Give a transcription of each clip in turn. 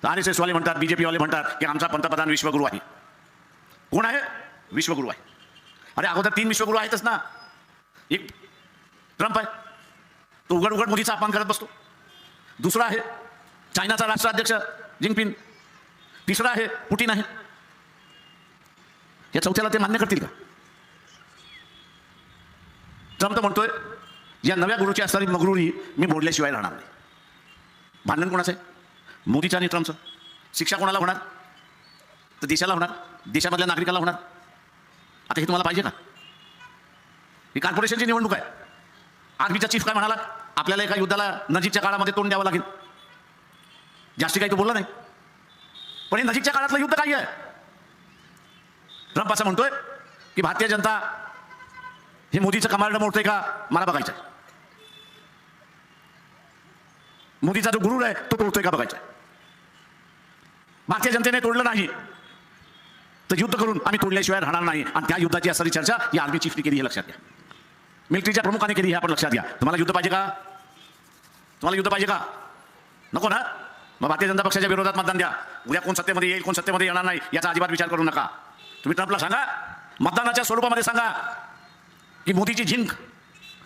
RSS वाले म्हणतात, BJP वाले म्हणतात की आमचा पंतप्रधान विश्वगुरू आहे. कोण आहे? विश्वगुरू आहे. अरे अगोदर 3 विश्वगुरू आहेतच ना. एक ट्रम्प आहे, तो उघड उघड मोदीचा अपमान करत बसतो. दुसरा आहे चायनाचा राष्ट्राध्यक्ष जिनपिंग. तिसरा आहे पुटिन आहे. या चौथ्याला ते मान्य करतील का? ट्रम्प तर म्हणतोय या नव्या गुरुची असणारी मगरुरी मी मोडल्याशिवाय राहणार नाही. भांडण कोणाचं आहे? मोदीचं आणि ट्रम्पचं. शिक्षा कोणाला होणार? तर देशाला होणार, देशामधल्या नागरिकांना होणार. आता हे तुम्हाला पाहिजे का? ही कॉर्पोरेशनची निवडणूक आहे. आर्मीचा चीफ काय म्हणाला? आपल्याला एका युद्धाला नजीकच्या काळामध्ये तोंड द्यावं लागेल. जास्ती काही तो बोलला नाही. पण हे नजीकच्या काळातलं युद्ध काही आहे. ट्रम्प असं म्हणतोय की भारतीय जनता हे मोदीचं कमांड मोडतंय का मला बघायचं आहे. मोदीचा जो गुरु आहे तो तोडतोय का बघायचा आहे. भारतीय जनतेने तोडलं नाही तर युद्ध करून आम्ही तोडल्याशिवाय राहणार नाही. आणि त्या युद्धाची असणारी चर्चा ही आर्मी चीफने केली हे लक्षात घ्या. मिलिटरीच्या प्रमुखाने केली हे आपण लक्षात घ्या. तुम्हाला युद्ध पाहिजे का? तुम्हाला युद्ध पाहिजे का? नको ना. मग भारतीय जनता पक्षाच्या विरोधात मतदान द्या. उद्या कोण सत्तेमध्ये येईल कोण सत्तेमध्ये येणार नाही याचा अजिबात विचार करू नका. तुम्ही ट्रम्पला सांगा, मतदानाच्या स्वरूपामध्ये सांगा की मोदीची झिंक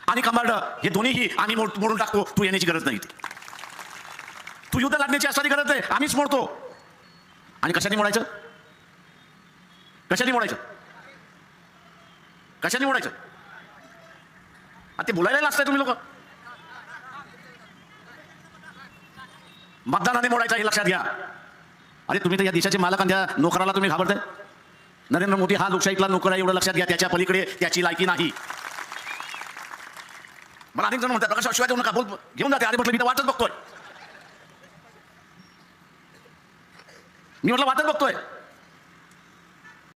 आणि कमांड हे दोन्हीही आम्ही मोडून टाकतो. तू येण्याची गरज नाही. तू युद्ध लागण्याची असणारी गरज नाही, आम्हीच मोडतो. आणि कशाने मोडायचं? कशाने मोडायचं? कशाने मोडायचं? ते बोलायला लागतंय तुम्ही लोक. मतदानाने मोडायचं हे लक्षात घ्या. अरे तुम्ही तर या देशाचे मालक आणि त्या नोकराला तुम्ही घाबरताय. नरेंद्र मोदी हा लोकशाहीतला नोकर आहे एवढं लक्षात घ्या. त्याच्या पलीकडे त्याची लायकी नाही. मला अनेक जण म्हणतात प्रकाश शिवाय देऊ नका, बोल घेऊन जाते. अरे म्हटलं मी तर वाटच बघतोय. मी म्हटलं वाटच बघतोय.